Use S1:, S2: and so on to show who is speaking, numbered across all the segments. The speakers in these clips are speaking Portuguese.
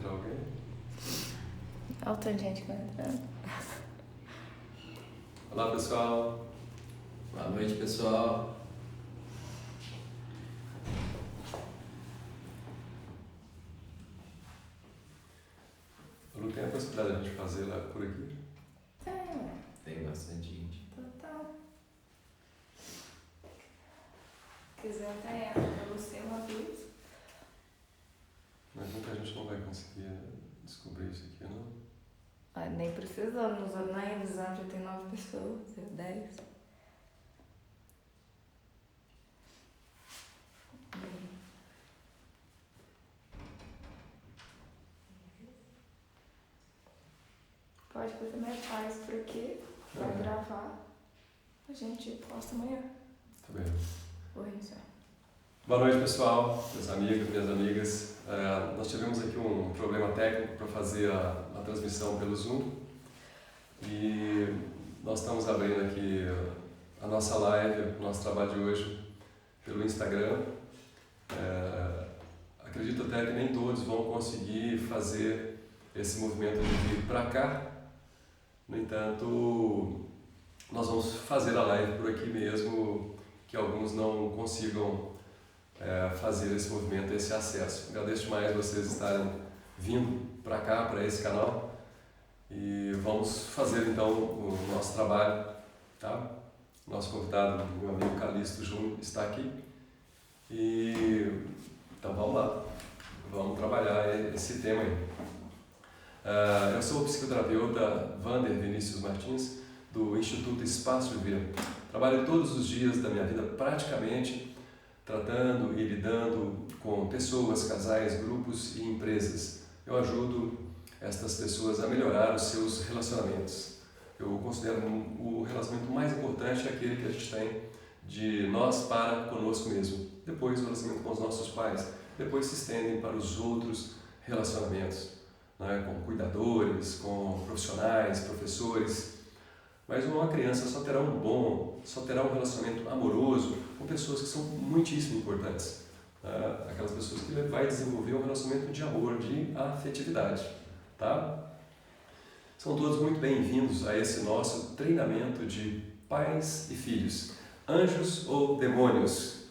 S1: entrar alguém?
S2: Olha o tanto de gente que vai entrando.
S1: Olá, pessoal.
S3: Boa noite, pessoal.
S1: Não tem a possibilidade de a gente fazer lá por aqui?
S3: Tem bastante gente.
S2: Total. Se quiser até pra você uma vez.
S1: Mas muita gente não vai conseguir descobrir isso aqui, não?
S2: Ah, nem precisamos, na revisão já tem 9 pessoas, 10. Pode fazer metade por aqui, vai gravar, a gente posta amanhã.
S1: Tá bem.
S2: Vou reiniciar.
S1: Boa noite, pessoal, meus amigos, minhas amigas. Nós tivemos aqui um problema técnico para fazer a transmissão pelo Zoom e nós estamos abrindo aqui a nossa live, o nosso trabalho de hoje pelo Instagram. Acredito até que nem todos vão conseguir fazer esse movimento de vir para cá. No entanto, nós vamos fazer a live por aqui mesmo, que alguns não consigam fazer esse movimento, esse acesso. Agradeço demais vocês estarem vindo para cá, para esse canal, e vamos fazer então o nosso trabalho, tá? Nosso convidado, meu amigo Calixto Júnior, está aqui, e então vamos lá, vamos trabalhar esse tema aí. Eu sou o psicoterapeuta Wander Vinícius Martins, do Instituto Espaço de Vida. Trabalho todos os dias da minha vida praticamente tratando e lidando com pessoas, casais, grupos e empresas. Eu ajudo estas pessoas a melhorar os seus relacionamentos. Eu considero o relacionamento mais importante aquele que a gente tem de nós para conosco mesmo. Depois o relacionamento com os nossos pais. Depois se estendem para os outros relacionamentos, né? Com cuidadores, com profissionais, professores. Mas uma criança só terá um relacionamento amoroso com pessoas que são muitíssimo importantes. Aquelas pessoas que vai desenvolver um relacionamento de amor, de afetividade. Tá? São todos muito bem-vindos a esse nosso treinamento de pais e filhos. Anjos ou demônios?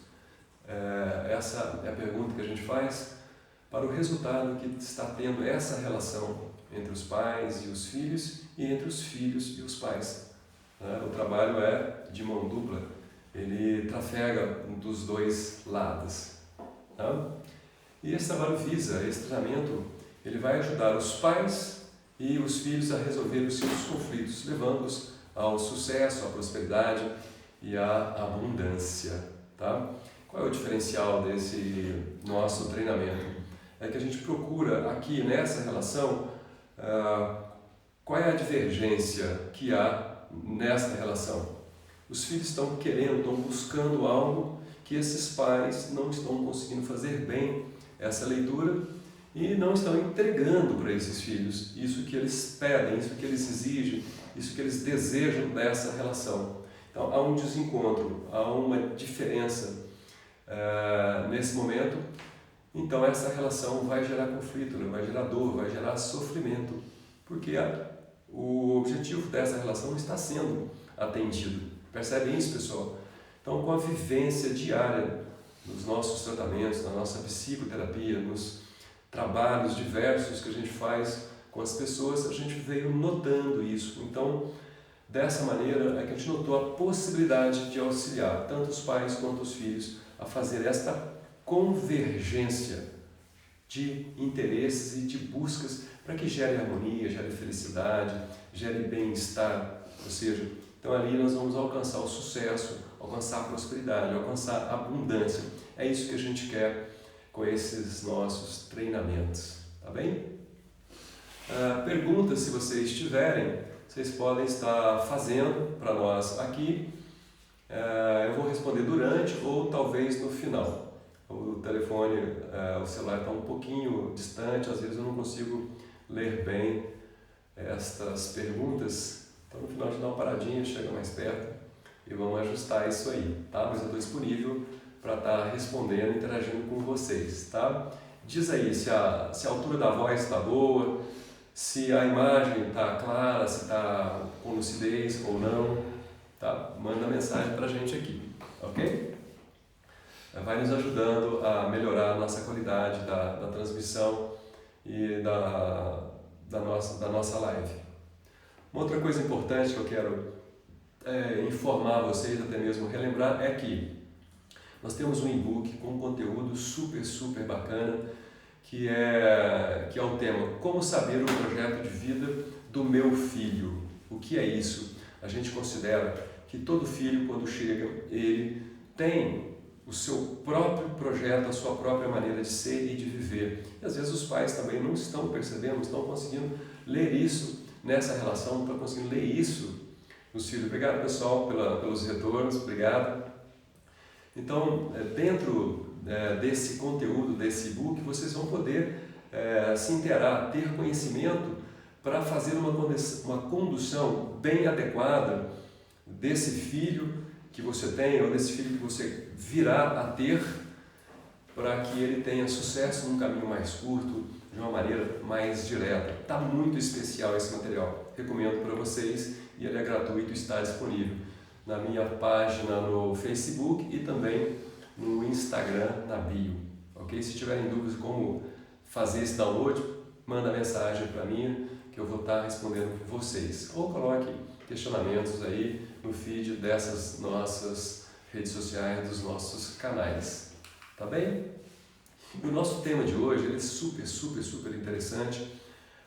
S1: Essa é a pergunta que a gente faz para o resultado que está tendo essa relação entre os pais e os filhos e entre os filhos e os pais. O trabalho é de mão dupla, ele trafega dos dois lados. E esse trabalho esse treinamento, ele vai ajudar os pais e os filhos a resolver os seus conflitos, levando-os ao sucesso, à prosperidade e à abundância. Tá? Qual é o diferencial desse nosso treinamento? É que a gente procura aqui nessa relação qual é a divergência que há nessa relação. Os filhos estão buscando algo que esses pais não estão conseguindo fazer bem essa leitura e não estão entregando para esses filhos isso que eles pedem, isso que eles exigem, isso que eles desejam dessa relação. Então há um desencontro, há uma diferença nesse momento. Então essa relação vai gerar conflito, né? Vai gerar dor, vai gerar sofrimento, porque o objetivo dessa relação não está sendo atendido. Percebem isso, pessoal? Então, com a vivência diária nos nossos tratamentos, na nossa psicoterapia, nos trabalhos diversos que a gente faz com as pessoas, a gente veio notando isso. Então, dessa maneira é que a gente notou a possibilidade de auxiliar tanto os pais quanto os filhos a fazer esta convergência de interesses e de buscas para que gere harmonia, gere felicidade, gere bem-estar. Ou seja, então ali nós vamos alcançar o sucesso, alcançar a prosperidade, alcançar a abundância. É isso que a gente quer com esses nossos treinamentos. Tá bem? Perguntas, se vocês tiverem, vocês podem estar fazendo para nós aqui. Eu vou responder durante ou talvez no final. O telefone, o celular está um pouquinho distante, às vezes eu não consigo ler bem estas perguntas. Então no final a gente dá uma paradinha, chega mais perto e vamos ajustar isso aí, tá? Mas eu estou disponível para estar respondendo, interagindo com vocês, tá? Diz aí se a altura da voz está boa, se a imagem está clara, se está com lucidez ou não, tá? Manda mensagem para a gente aqui, ok? Vai nos ajudando a melhorar a nossa qualidade da transmissão e da nossa live. Uma outra coisa importante que eu quero informar vocês, até mesmo relembrar, é que nós temos um e-book com um conteúdo super bacana, que é o tema Como Saber o Projeto de Vida do Meu Filho. O que é isso? A gente considera que todo filho, quando chega, ele tem o seu próprio projeto, a sua própria maneira de ser e de viver. E às vezes os pais também não estão percebendo, não estão conseguindo ler isso nessa relação, não estão conseguindo ler isso nos filhos. Obrigado, pessoal, pelos retornos, obrigado. Então, dentro desse conteúdo, desse e-book, vocês vão poder se inteirar, ter conhecimento para fazer uma condução bem adequada desse filho que você tem ou desse filho que você virá a ter, para que ele tenha sucesso num caminho mais curto, de uma maneira mais direta. Está muito especial esse material, recomendo para vocês e ele é gratuito, está disponível na minha página no Facebook e também no Instagram, na bio, ok? Se tiverem dúvidas de como fazer esse download, manda mensagem para mim que eu vou estar respondendo por vocês. Ou coloque questionamentos aí no feed dessas nossas redes sociais, dos nossos canais, tá bem? E o nosso tema de hoje ele é super interessante.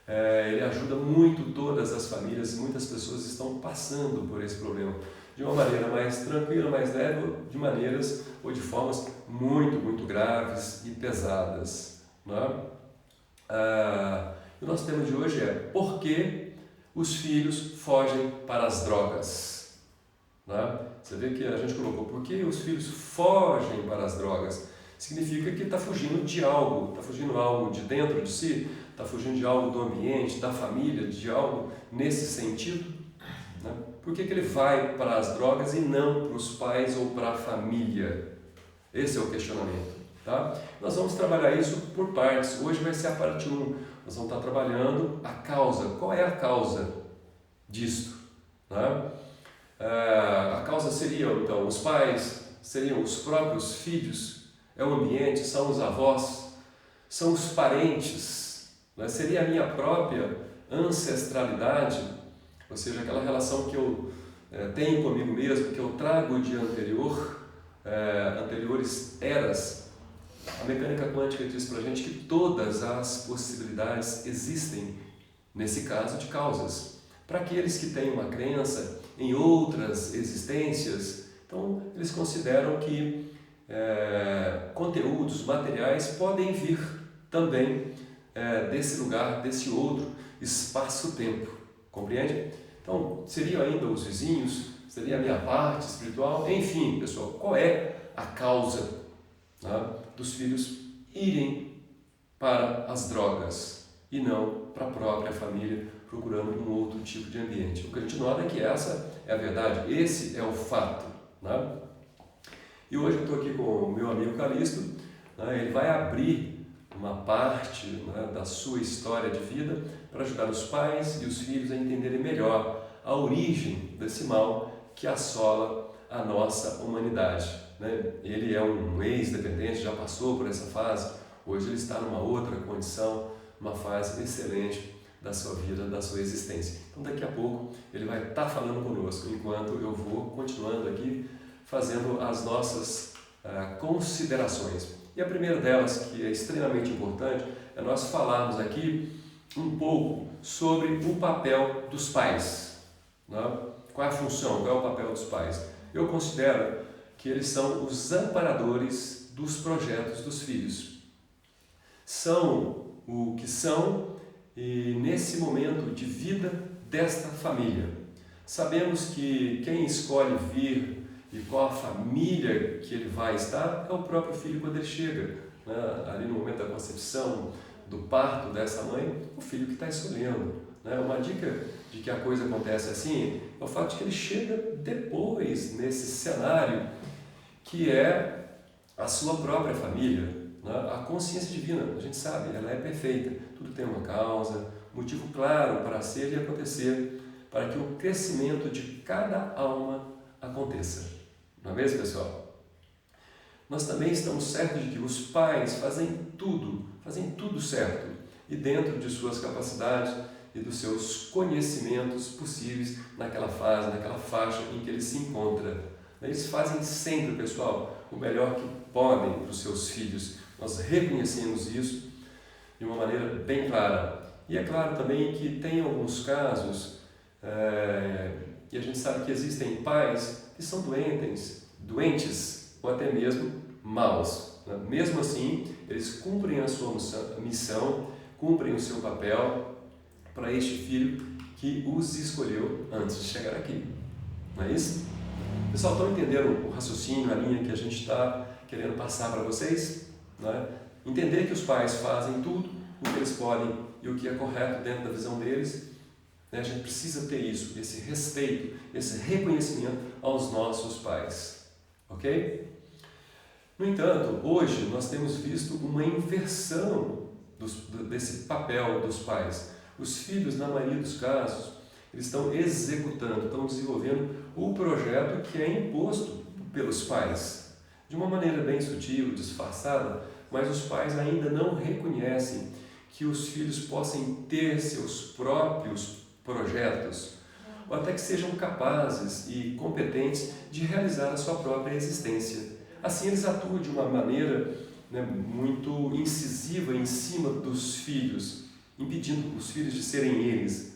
S1: Ele ajuda muito todas as famílias, muitas pessoas estão passando por esse problema de uma maneira mais tranquila, mais leve, de maneiras ou de formas muito graves e pesadas, né? O nosso tema de hoje é por que os filhos fogem para as drogas, né? Você vê que a gente colocou por que os filhos fogem para as drogas. Significa que está fugindo de algo, está fugindo algo de dentro de si, está fugindo de algo do ambiente, da família, de algo nesse sentido, né? Por que ele vai para as drogas e não para os pais ou para a família? Esse é o questionamento, tá? Nós vamos trabalhar isso por partes. Hoje vai ser a parte 1. Nós vamos estar trabalhando a causa. Qual é a causa disto, né? A causa seriam, então, os pais, seriam os próprios filhos, é o ambiente, são os avós, são os parentes, né? Seria a minha própria ancestralidade, ou seja, aquela relação que eu tenho comigo mesmo, que eu trago de anteriores eras. A mecânica quântica diz para a gente que todas as possibilidades existem, nesse caso, de causas. Para aqueles que têm uma crença em outras existências, então eles consideram que conteúdos materiais podem vir também desse lugar, desse outro espaço-tempo, compreende? Então, seriam ainda os vizinhos, seria a minha parte espiritual, enfim, pessoal, qual é a causa, né, dos filhos irem para as drogas e não para a própria família, procurando um outro tipo de ambiente? O que a gente nota é que essa é a verdade, esse é o fato, né? E hoje eu estou aqui com o meu amigo Calixto, né? Ele vai abrir uma parte, né, da sua história de vida para ajudar os pais e os filhos a entenderem melhor a origem desse mal que assola a nossa humanidade, né? Ele é um ex-dependente, já passou por essa fase, hoje ele está numa outra condição, uma fase excelente da sua vida, da sua existência. Então daqui a pouco ele vai estar falando conosco, enquanto eu vou continuando aqui fazendo as nossas considerações. E a primeira delas, que é extremamente importante, é nós falarmos aqui um pouco sobre o papel dos pais, né? Qual é a função, qual é o papel dos pais? Eu considero que eles são os amparadores dos projetos dos filhos. São o que são e nesse momento de vida desta família. Sabemos que quem escolhe vir e qual a família que ele vai estar é o próprio filho quando ele chega, né? Ali no momento da concepção, do parto dessa mãe, o filho que está escolhendo, né? Uma dica de que a coisa acontece assim é o fato de que ele chega depois nesse cenário que é a sua própria família, né? A consciência divina, a gente sabe, ela é perfeita. Tudo tem uma causa, motivo claro para ser e acontecer, para que o crescimento de cada alma aconteça. Não é mesmo, pessoal? Nós também estamos certos de que os pais fazem tudo certo e dentro de suas capacidades e dos seus conhecimentos possíveis naquela fase, naquela faixa em que eles se encontram. Eles fazem sempre, pessoal, o melhor que podem para os seus filhos. Nós reconhecemos isso de uma maneira bem clara. E é claro também que tem alguns casos, e a gente sabe que existem pais que são doentes ou até mesmo maus. Né? Mesmo assim, eles cumprem a sua missão, cumprem o seu papel para este filho que os escolheu antes de chegar aqui. Não é isso? Pessoal, estão entendendo o raciocínio, a linha que a gente está querendo passar para vocês? Não é? Entender que os pais fazem tudo o que eles podem e o que é correto dentro da visão deles. Né? A gente precisa ter isso, esse respeito, esse reconhecimento aos nossos pais. Ok? No entanto, hoje nós temos visto uma inversão desse papel dos pais. Os filhos, na maioria dos casos, eles estão executando, estão desenvolvendo o projeto que é imposto pelos pais. De uma maneira bem sutil, disfarçada, mas os pais ainda não reconhecem que os filhos possam ter seus próprios projetos, ou até que sejam capazes e competentes de realizar a sua própria existência. Assim, eles atuam de uma maneira, né, muito incisiva em cima dos filhos, impedindo os filhos de serem eles.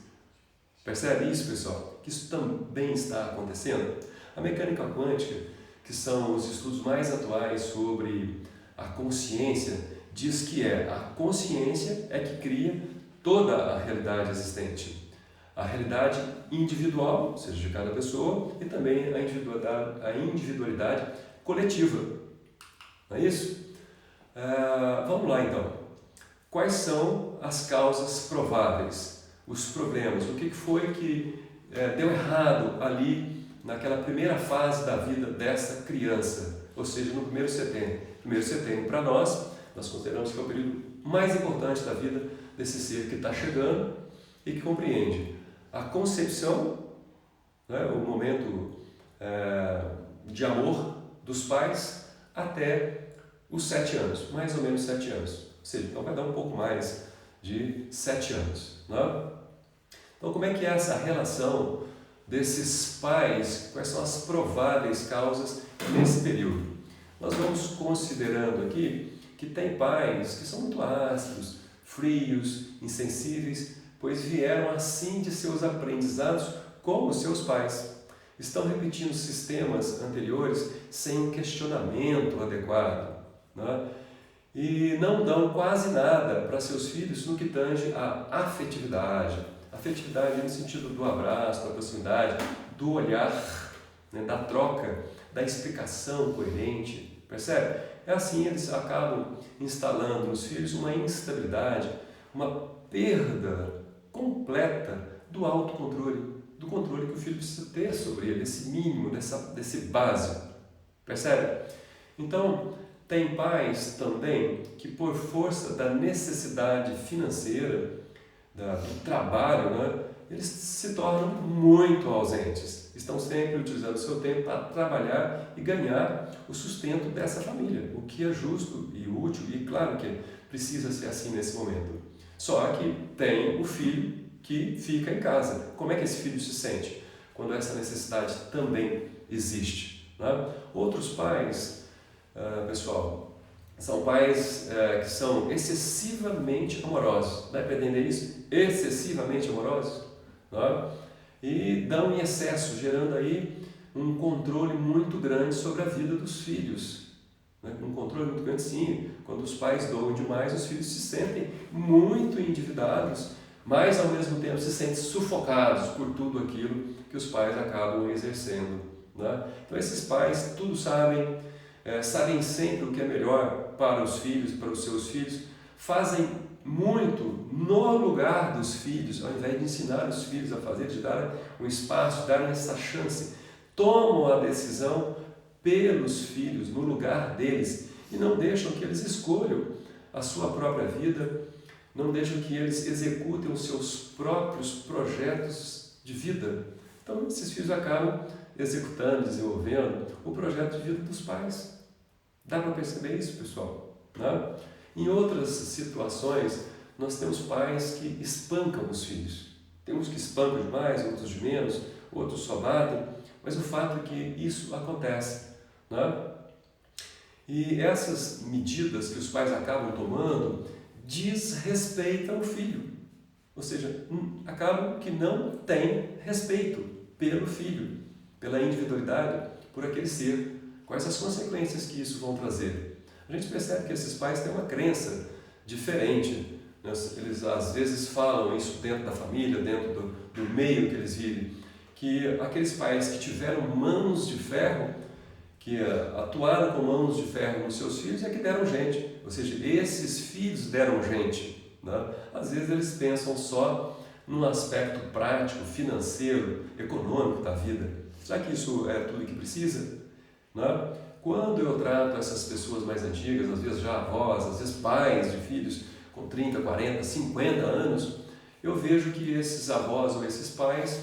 S1: Percebe isso, pessoal? Que isso também está acontecendo? A mecânica quântica, que são os estudos mais atuais sobre a consciência, diz que a consciência é que cria toda a realidade existente. A realidade individual, ou seja, de cada pessoa, e também a individualidade coletiva. Não é isso? Vamos lá, então. Quais são as causas prováveis, os problemas? O que foi que deu errado ali naquela primeira fase da vida dessa criança? Ou seja, no primeiro setênio. Primeiro setênio, para nós consideramos que é o período mais importante da vida desse ser que está chegando e que compreende a concepção, né, o momento de amor dos pais até os 7 anos, mais ou menos 7 anos. Ou seja, então vai dar um pouco mais de 7 anos. Né? Então, como é que é essa relação desses pais? Quais são as prováveis causas nesse período? Nós vamos considerando aqui que tem pais que são muito ásperos, frios, insensíveis, pois vieram assim de seus aprendizados como seus pais. Estão repetindo sistemas anteriores sem um questionamento adequado, né? E não dão quase nada para seus filhos no que tange à afetividade. Afetividade no sentido do abraço, da proximidade, do olhar, né? Da troca, da explicação coerente. Percebe? É assim, eles acabam instalando nos filhos uma instabilidade, uma perda completa do autocontrole, do controle que o filho precisa ter sobre ele, desse mínimo, desse básico. Percebe? Então, tem pais também que, por força da necessidade financeira, do trabalho, né, eles se tornam muito ausentes. Estão sempre utilizando o seu tempo para trabalhar e ganhar o sustento dessa família, o que é justo e útil, e claro que precisa ser assim nesse momento. Só que tem o filho que fica em casa. Como é que esse filho se sente quando essa necessidade também existe? Né? Outros pais, pessoal, são pais que são excessivamente amorosos. Dá para entender isso? Excessivamente amorosos. Né? E dão em excesso, gerando aí um controle muito grande sobre a vida dos filhos. Né? Um controle muito grande, sim. Quando os pais doam demais, os filhos se sentem muito endividados, mas ao mesmo tempo se sentem sufocados por tudo aquilo que os pais acabam exercendo. Né? Então esses pais tudo sabem, sabem sempre o que é melhor para os filhos, para os seus filhos, fazem muito no lugar dos filhos, ao invés de ensinar os filhos a fazer, de dar um espaço, dar essa chance, tomam a decisão pelos filhos, no lugar deles, e não deixam que eles escolham a sua própria vida, não deixam que eles executem os seus próprios projetos de vida. Então, esses filhos acabam executando, desenvolvendo o projeto de vida dos pais. Dá para perceber isso, pessoal? Né? Em outras situações, nós temos pais que espancam os filhos. Tem uns que espancam demais, outros de menos, outros só batem, mas o fato é que isso acontece. Né? E essas medidas que os pais acabam tomando desrespeitam o filho. Ou seja, acabam que não tem respeito pelo filho, pela individualidade, por aquele ser. Quais as consequências que isso vão trazer? A gente percebe que esses pais têm uma crença diferente. Eles às vezes falam isso dentro da família, dentro do meio que eles vivem, que aqueles pais que tiveram mãos de ferro, que atuaram com mãos de ferro nos seus filhos, é que deram gente. Ou seja, esses filhos deram gente. Né? Às vezes eles pensam só num aspecto prático, financeiro, econômico da vida. Será que isso é tudo que precisa? Né? Quando eu trato essas pessoas mais antigas, às vezes já avós, às vezes pais de filhos com 30, 40, 50 anos, eu vejo que esses avós ou esses pais,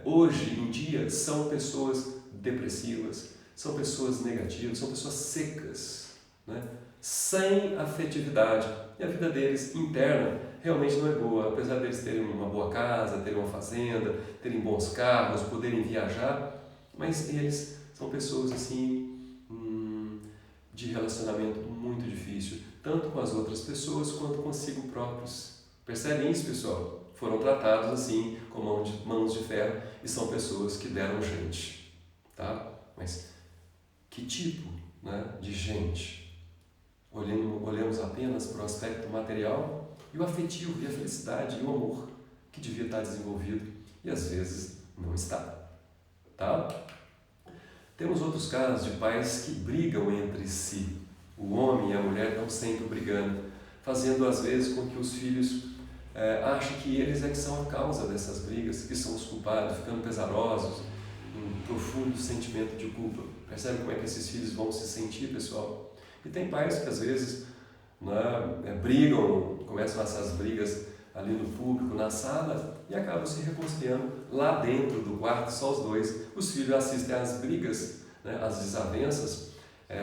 S1: hoje em dia, são pessoas depressivas, são pessoas negativas, são pessoas secas, né? Sem afetividade. E a vida deles interna realmente não é boa, apesar deles terem uma boa casa, terem uma fazenda, terem bons carros, poderem viajar, mas eles são pessoas assim, de relacionamento muito difícil, tanto com as outras pessoas quanto consigo próprios. Percebem isso, pessoal? Foram tratados assim, com mãos de ferro, e são pessoas que deram gente. Tá? Mas que tipo, né, de gente? Olhamos apenas para o aspecto material e o afetivo, e a felicidade, e o amor que devia estar desenvolvido, e às vezes não está. Tá? Temos outros casos de pais que brigam entre si. O homem e a mulher estão sempre brigando, fazendo às vezes com que os filhos achem que eles é que são a causa dessas brigas, que são os culpados, ficando pesarosos, um profundo sentimento de culpa. Percebe como é que esses filhos vão se sentir, pessoal? E tem pais que às vezes, né, brigam, começam essas brigas ali no público, na sala, e acabam se reconciliando lá dentro do quarto, só os dois. Os filhos assistem às brigas, né, às desavenças,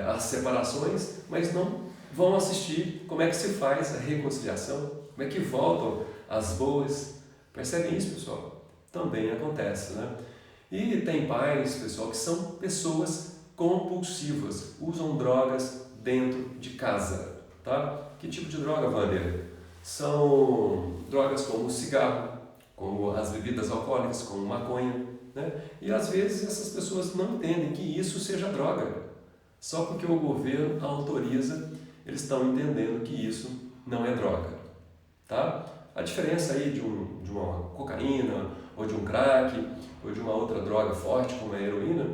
S1: às separações, mas não vão assistir como é que se faz a reconciliação, como é que voltam as boas. Percebem isso, pessoal? Também acontece, né? E tem pais, pessoal, que são pessoas compulsivas, usam drogas dentro de casa, tá? Que tipo de droga, Wander? São drogas como o cigarro, como as bebidas alcoólicas, como maconha, né? E às vezes essas pessoas não entendem que isso seja droga. Só porque o governo autoriza, eles estão entendendo que isso não é droga, tá? A diferença aí de uma cocaína, ou de um crack, ou de uma outra droga forte como a heroína,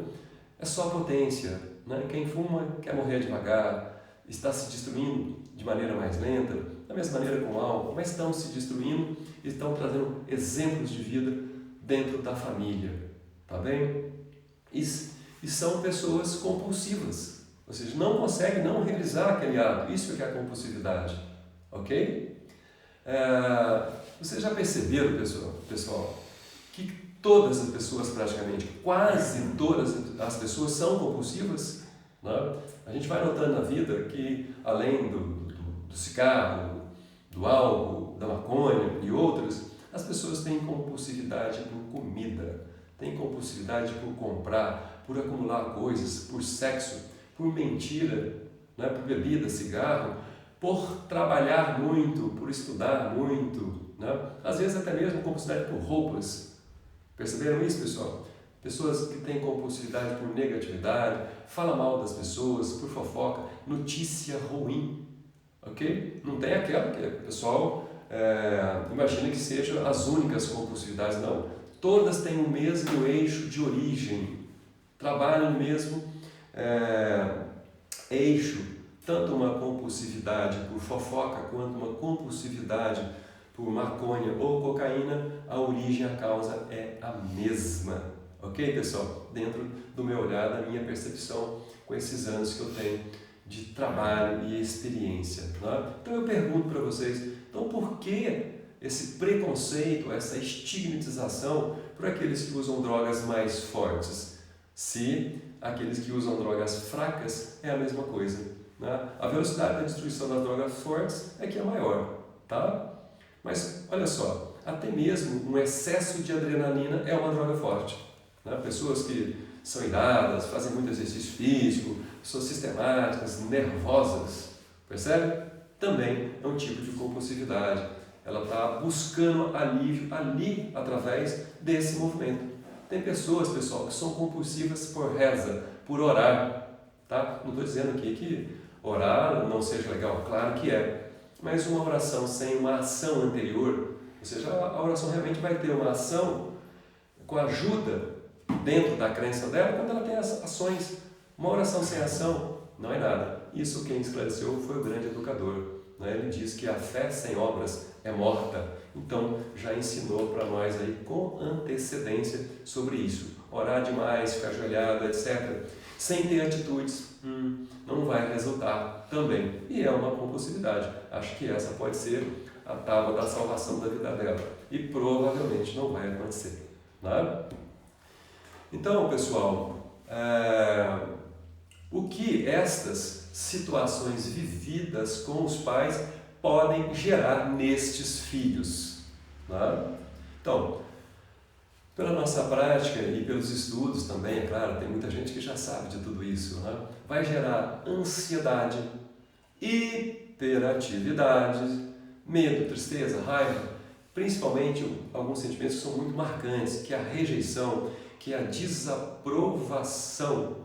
S1: é só a potência, né? Quem fuma quer morrer devagar, está se destruindo de maneira mais lenta, da mesma maneira com o álcool, mas estão se destruindo e estão trazendo exemplos de vida dentro da família, tá bem? E são pessoas compulsivas, ou seja, não conseguem não realizar aquele ato, isso é que é a compulsividade, ok? Vocês já perceberam, pessoal, que todas as pessoas, praticamente, quase todas as pessoas são compulsivas, né? A gente vai notando na vida que, além do cigarro, do álcool, da maconha e outras, as pessoas têm compulsividade por comida, têm compulsividade por comprar, por acumular coisas, por sexo, por mentira, né? Por bebida, cigarro, por trabalhar muito, por estudar muito, né? Às vezes até mesmo compulsividade por roupas. Perceberam isso, pessoal? Pessoas que têm compulsividade por negatividade, fala mal das pessoas, por fofoca, notícia ruim, ok? Não tem aquela que o pessoal imagina que sejam as únicas compulsividades, não. Todas têm o mesmo eixo de origem, trabalham no mesmo eixo, tanto uma compulsividade por fofoca quanto uma compulsividade por maconha ou cocaína, a origem, a causa é a mesma. Ok, pessoal? Dentro do meu olhar, da minha percepção, com esses anos que eu tenho de trabalho e experiência. Né? Então eu pergunto para vocês, então por que esse preconceito, essa estigmatização por aqueles que usam drogas mais fortes, se aqueles que usam drogas fracas é a mesma coisa? Né? A velocidade da destruição das drogas fortes é que é maior, tá? Mas olha só, até mesmo um excesso de adrenalina é uma droga forte. Né? Pessoas que são iradas, fazem muito exercício físico, são sistemáticas, nervosas, percebe? Também é um tipo de compulsividade. Ela está buscando alívio ali através desse movimento. Tem pessoas, pessoal, que são compulsivas por reza, por orar. Tá? Não estou dizendo aqui que orar não seja legal, claro que é. Mas uma oração sem uma ação anterior, ou seja, a oração realmente vai ter uma ação com ajuda dentro da crença dela quando ela tem as ações. Uma oração sem ação não é nada. Isso quem esclareceu foi o grande educador. Ele diz que a fé sem obras é morta. Então já ensinou para nós aí com antecedência sobre isso. Orar demais, ficar ajoelhado, etc. Sem ter atitudes, não vai resultar também. E é uma compulsividade. Acho que essa pode ser a tábua da salvação da vida dela. E provavelmente não vai acontecer. Né? Então, pessoal, o que estas situações vividas com os pais podem gerar nestes filhos? Né? Então, pela nossa prática e pelos estudos também, é claro, tem muita gente que já sabe de tudo isso, né? Vai gerar ansiedade, hiperatividade, medo, tristeza, raiva, principalmente alguns sentimentos que são muito marcantes, que é a rejeição, que é a desaprovação,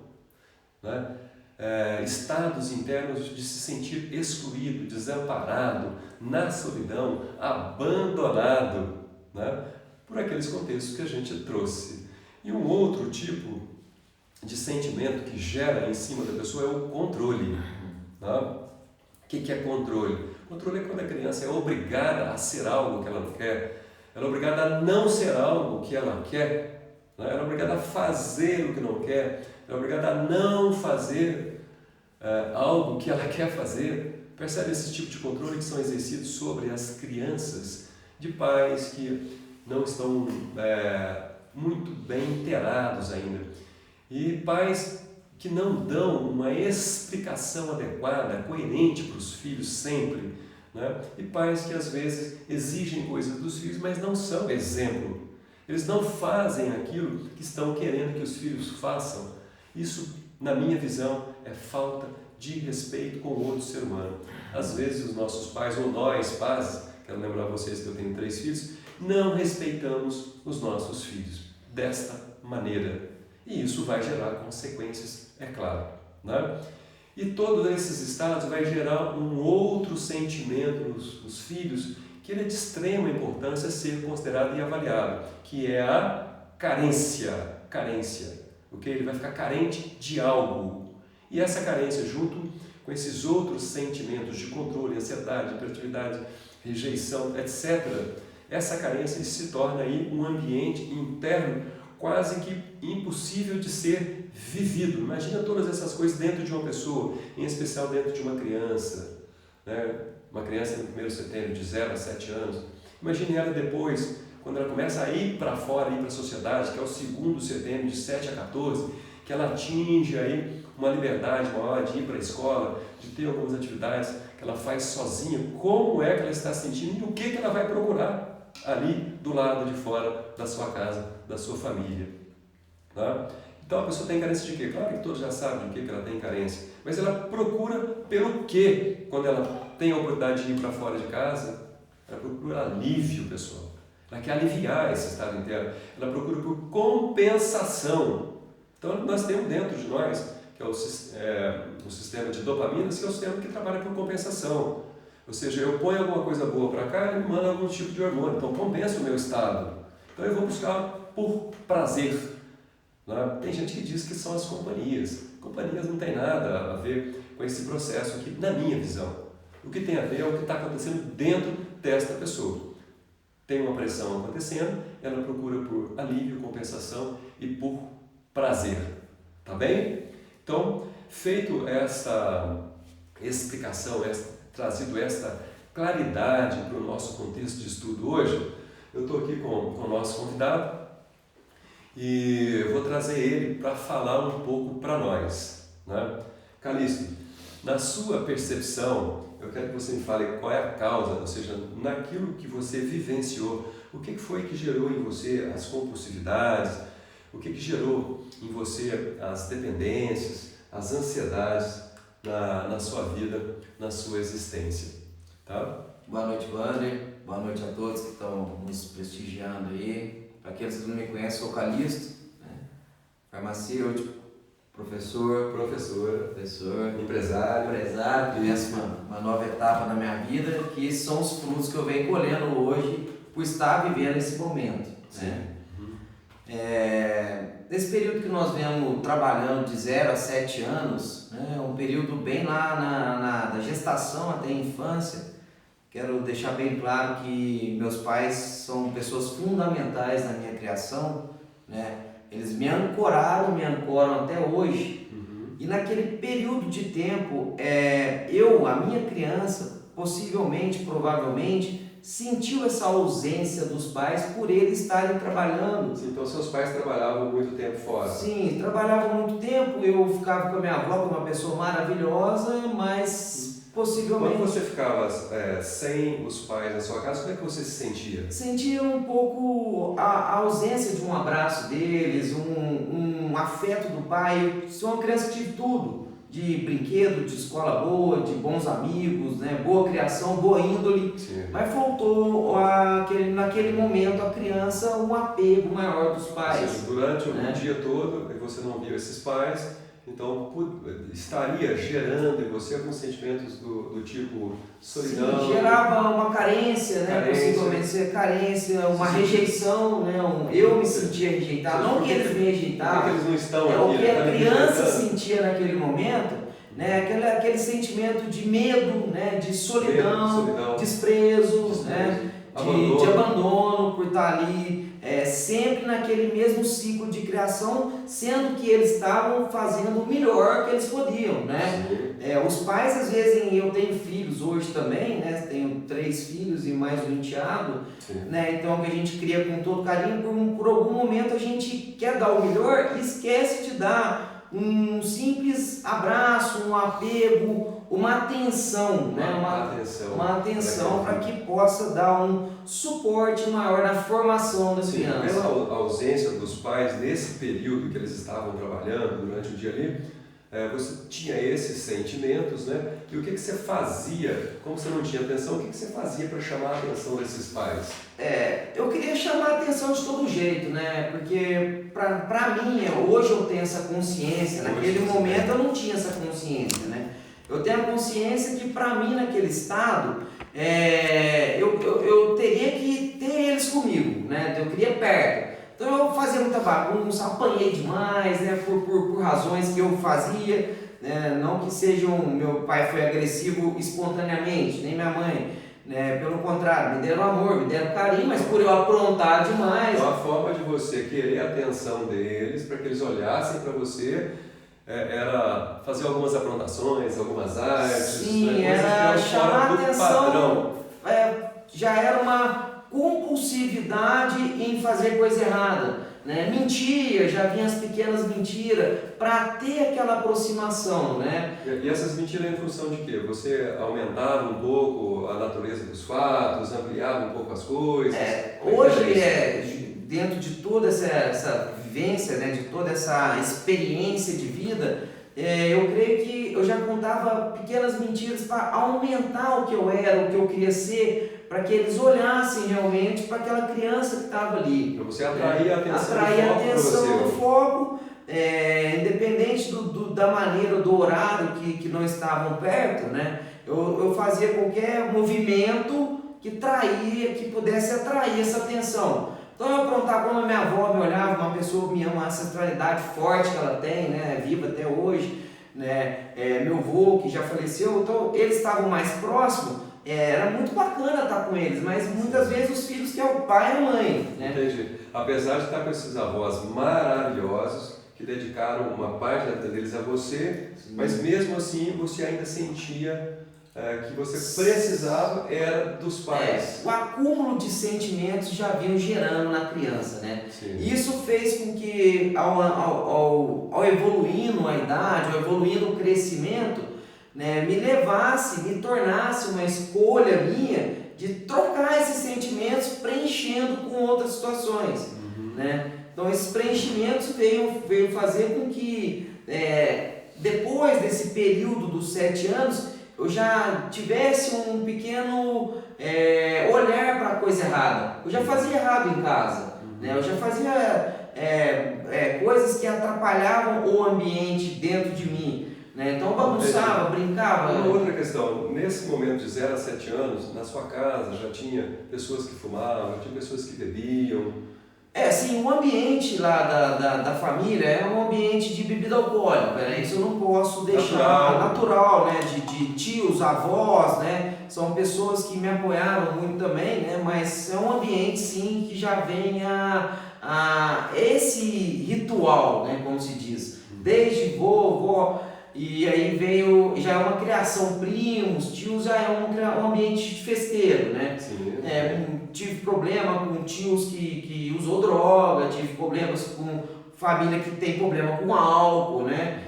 S1: né? Estados internos de se sentir excluído, desamparado, na solidão, abandonado, né? Por aqueles contextos que a gente trouxe. E um outro tipo de sentimento que gera em cima da pessoa é o controle. Né? O que é controle? Controle é quando a criança é obrigada a ser algo que ela não quer, ela é obrigada a não ser algo que ela quer, né? Ela é obrigada a fazer o que não quer, ela é obrigada a não fazer algo que ela quer fazer. Percebe esse tipo de controle que são exercidos sobre as crianças de pais que não estão muito bem inteirados ainda. E pais que não dão uma explicação adequada, coerente para os filhos sempre. Né? E pais que às vezes exigem coisas dos filhos, mas não são exemplo. Eles não fazem aquilo que estão querendo que os filhos façam. Isso, na minha visão, é falta de respeito com o outro ser humano. Às vezes os nossos pais, ou nós pais, quero lembrar vocês que eu tenho 3 filhos, não respeitamos os nossos filhos desta maneira. E isso vai gerar consequências, é claro. Né? E todos esses estados vai gerar um outro sentimento nos filhos que ele é de extrema importância ser considerado e avaliado, que é a carência. Okay? Ele vai ficar carente de algo. E essa carência, junto com esses outros sentimentos de controle, ansiedade, hiperatividade, rejeição, etc., essa carência se torna aí um ambiente interno quase que impossível de ser vivido. Imagina todas essas coisas dentro de uma pessoa, em especial dentro de uma criança, né? Uma criança no primeiro setênio de 0 a 7 anos. Imagine ela depois, quando ela começa a ir para fora, ir para a sociedade, que é o segundo setênio de 7 a 14, que ela atinge aí uma liberdade maior de ir para a escola, de ter algumas atividades que ela faz sozinha. Como é que ela está sentindo e o que ela vai procurar ali do lado de fora da sua casa, da sua família. Tá? Então a pessoa tem carência de quê? Claro que todos já sabem de que ela tem carência, mas ela procura pelo quê? Quando ela tem a oportunidade de ir para fora de casa, ela procura alívio, pessoal. Ela quer aliviar esse estado interno. Ela procura por compensação. Então nós temos dentro de nós, que é o sistema de dopaminas, que é o sistema que trabalha por compensação. Ou seja, eu ponho alguma coisa boa para cá e me manda algum tipo de hormônio, então compensa o meu estado. Então eu vou buscar por prazer. Né? Tem gente que diz que são as companhias. Companhias não tem nada a ver com esse processo aqui, na minha visão. O que tem a ver é o que está acontecendo dentro desta pessoa. Tem uma pressão acontecendo, ela procura por alívio, compensação e por prazer. Tá bem? Então, feito essa explicação, trazido esta claridade para o nosso contexto de estudo hoje, eu estou aqui com o nosso convidado e eu vou trazer ele para falar um pouco para nós, né? Calixto, na sua percepção, eu quero que você me fale qual é a causa, ou seja, naquilo que você vivenciou, o que foi que gerou em você as compulsividades, o que gerou em você as dependências, as ansiedades na sua vida, na sua existência, tá?
S3: Boa noite, Wander. Boa noite a todos que estão nos prestigiando aí. Para aqueles que não me conhecem, sou Calixto, né? Farmacêutico, professor, empresário, começo uma nova etapa na minha vida, que são os frutos que eu venho colhendo hoje por estar vivendo esse momento, né? Nesse período que nós vemos trabalhando de 0 a 7 anos, né, um período bem lá da gestação até a infância, quero deixar bem claro que meus pais são pessoas fundamentais na minha criação, né? Eles me ancoram até hoje. E naquele período de tempo, a minha criança, provavelmente, sentiu essa ausência dos pais por eles estarem trabalhando.
S1: Sim, então seus pais trabalhavam muito tempo fora.
S3: Sim, trabalhavam muito tempo, eu ficava com a minha avó, que é uma pessoa maravilhosa, mas possivelmente...
S1: Quando você ficava sem os pais na sua casa, como é que você se sentia?
S3: Sentia um pouco a ausência de um abraço deles, um afeto do pai. Eu sou uma criança que tive tudo, de brinquedo, de escola boa, de bons amigos, né? Boa criação, boa índole.
S1: Sim.
S3: Mas faltou naquele momento a criança um apego maior dos pais.
S1: Ou seja, durante o dia todo você não via esses pais, então estaria gerando em você alguns sentimentos do tipo solidão.
S3: Sim, gerava uma carência, né? Possivelmente ser carência, uma rejeição, né? Eu me sentia rejeitado, não que eles me rejeitavam,
S1: que eles não estão
S3: o que a criança
S1: rejeitando.
S3: sentia naquele momento, né? Aquele sentimento de medo, né? De solidão, desprezo, né? De abandono por estar ali, sempre naquele mesmo ciclo de criação, sendo que eles estavam fazendo o melhor que eles podiam, né? Os pais, às vezes, eu tenho filhos hoje também, né? Tenho 3 filhos e mais um enteado, né? Então a gente cria com todo carinho, por algum momento a gente quer dar o melhor e esquece de dar um simples abraço, um apego, uma atenção, né? Uma atenção para que possa dar um suporte maior na formação da criança.
S1: Pela ausência dos pais nesse período que eles estavam trabalhando durante o dia ali, você tinha esses sentimentos, né? E o que você fazia, como você não tinha atenção, o que você fazia para chamar a atenção desses pais?
S3: Eu queria chamar a atenção de todo jeito, né? Porque para mim, hoje eu tenho essa consciência, naquele momento eu não tinha essa consciência, né? Eu tenho a consciência que para mim naquele estado, eu teria que ter eles comigo, né? Eu queria perto. Então eu fazia muita bagunça, apanhei demais, né? Por razões que eu fazia, né? Não que meu pai foi agressivo espontaneamente, nem minha mãe, né? Pelo contrário, me deram amor, me deram carinho, mas por eu aprontar demais.
S1: Então a forma de você querer a atenção deles, para que eles olhassem para você, era fazer algumas aprontações, algumas artes.
S3: Sim,
S1: né?
S3: era chamar a atenção.
S1: Padrão.
S3: Já era uma compulsividade em fazer coisa errada, né? Mentia, já vinha as pequenas mentiras para ter aquela aproximação, né?
S1: E essas mentiras em função de quê? Você aumentava um pouco a natureza dos fatos, ampliava um pouco as coisas?
S3: Hoje, dentro de toda essa vivência, né, de toda essa experiência de vida, eu creio que eu já contava pequenas mentiras para aumentar o que eu era, o que eu queria ser, para que eles olhassem realmente para aquela criança que estava ali.
S1: Para você atrair a atenção,
S3: do foco, independente da maneira, do horário que não estavam perto, né? Eu fazia qualquer movimento que pudesse atrair essa atenção. Então eu aprontava quando a minha avó me olhava, uma pessoa que me ama, uma ancestralidade forte que ela tem, né? Viva até hoje, né? Meu avô que já faleceu, então eles estavam mais próximos. Era muito bacana estar com eles, mas muitas vezes os filhos que é o pai e a mãe, né?
S1: Entendi. Apesar de estar com esses avós maravilhosos, que dedicaram uma parte da vida deles a você, mas mesmo assim você ainda sentia que você precisava era dos pais.
S3: O acúmulo de sentimentos já vinham gerando na criança, né?
S1: Sim.
S3: Isso fez com que ao evoluindo a idade, ao evoluindo o crescimento, né, me tornasse uma escolha minha de trocar esses sentimentos preenchendo com outras situações, né? Então esses preenchimentos veio fazer com que depois desse período dos 7 anos eu já tivesse um pequeno olhar para a coisa errada. Eu já fazia errado em casa, né? Eu já fazia coisas que atrapalhavam o ambiente dentro de mim, né? Então eu bagunçava, brincava.
S1: Uma outra questão, nesse momento de 0 a 7 anos, na sua casa já tinha pessoas que fumavam, já tinha pessoas que bebiam?
S3: Sim, o ambiente lá da família é um ambiente de bebida alcoólica, né? Isso eu não posso deixar natural, né? De tios, avós, né? São pessoas que me apoiaram muito também, né? Mas é um ambiente, sim, que já vem a esse ritual, né? Como se diz, desde vovó, e aí veio, já é uma criação, primos, tios, já é um ambiente de festeiro, né?
S1: Sim.
S3: Tive problema com tios que usou droga, tive problemas com família que tem problema com álcool, né?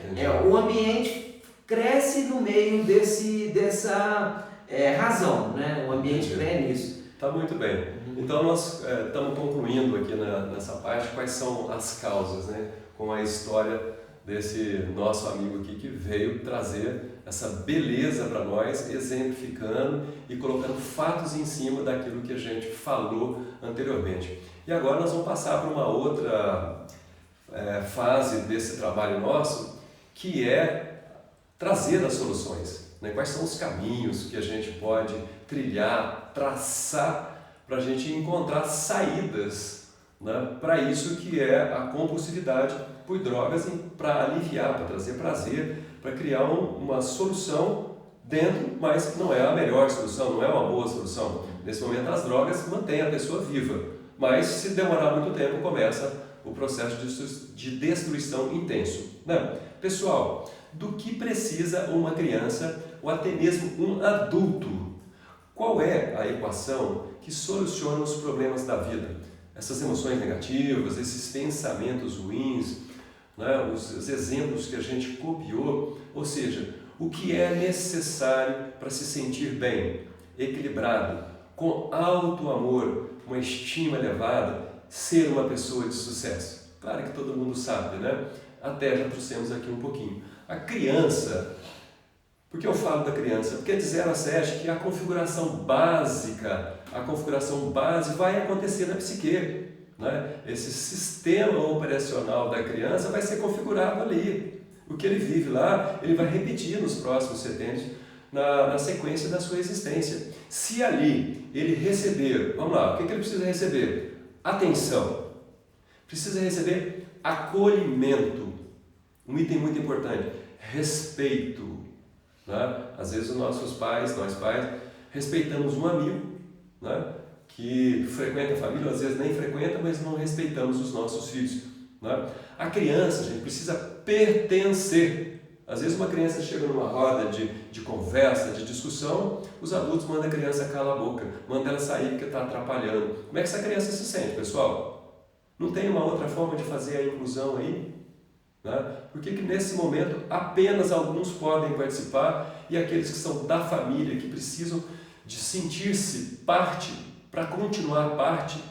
S3: O ambiente cresce no meio dessa razão, né? O ambiente cresce nisso.
S1: Tá muito bem. Então nós estamos concluindo aqui nessa parte quais são as causas, né? Com a história desse nosso amigo aqui que veio trazer essa beleza para nós, exemplificando e colocando fatos em cima daquilo que a gente falou anteriormente. E agora nós vamos passar para uma outra fase desse trabalho nosso, que é trazer as soluções, né? Quais são os caminhos que a gente pode trilhar, traçar, para a gente encontrar saídas, né, para isso que é a compulsividade por drogas, para aliviar, para trazer prazer, para criar uma solução dentro, mas não é a melhor solução, não é uma boa solução. Nesse momento as drogas mantêm a pessoa viva, mas se demorar muito tempo começa o processo de destruição intenso, né? Pessoal, do que precisa uma criança ou até mesmo um adulto? Qual é a equação que soluciona os problemas da vida? Essas emoções negativas, esses pensamentos ruins, né, os exemplos que a gente copiou, ou seja, o que é necessário para se sentir bem, equilibrado, com alto amor, uma estima elevada, ser uma pessoa de sucesso. Claro que todo mundo sabe, né? Até já trouxemos aqui um pouquinho. A criança, por que eu falo da criança? Porque é de 0 a 7 que a configuração base vai acontecer na psique, né? Esse sistema operacional da criança vai ser configurado ali. O que ele vive lá, ele vai repetir nos próximos setênios, na sequência da sua existência. Se ali ele receber, vamos lá, o que ele precisa receber? Atenção. Precisa receber acolhimento. Um item muito importante, respeito. Né? Às vezes nós pais, respeitamos um amigo, né, que frequenta a família, às vezes nem frequenta, mas não respeitamos os nossos filhos, né? A criança, gente, precisa pertencer. Às vezes uma criança chega numa roda de conversa, de discussão, os adultos mandam a criança calar a boca, mandam ela sair porque está atrapalhando. Como é que essa criança se sente, pessoal? Não tem uma outra forma de fazer a inclusão aí? Né? Por que nesse momento apenas alguns podem participar e aqueles que são da família, que precisam de sentir-se parte, para continuar parte,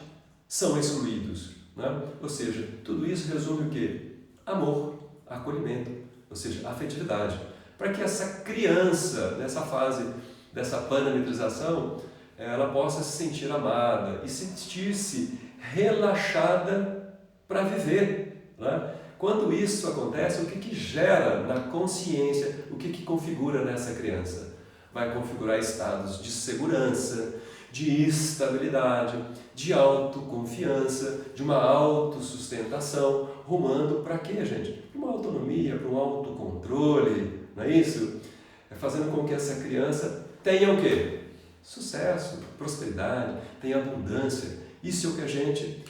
S1: são excluídos? Né? Ou seja, tudo isso resume o quê? Amor, acolhimento, ou seja, afetividade. Para que essa criança, nessa fase dessa parametrização, ela possa se sentir amada e sentir-se relaxada para viver. Né? Quando isso acontece, o que gera na consciência, o que configura nessa criança? Vai configurar estados de segurança, de estabilidade, de autoconfiança, de uma autossustentação, rumando para quê, gente? Para uma autonomia, para um autocontrole, não é isso? Fazendo com que essa criança tenha o quê? Sucesso, prosperidade, tenha abundância. Isso é o que a gente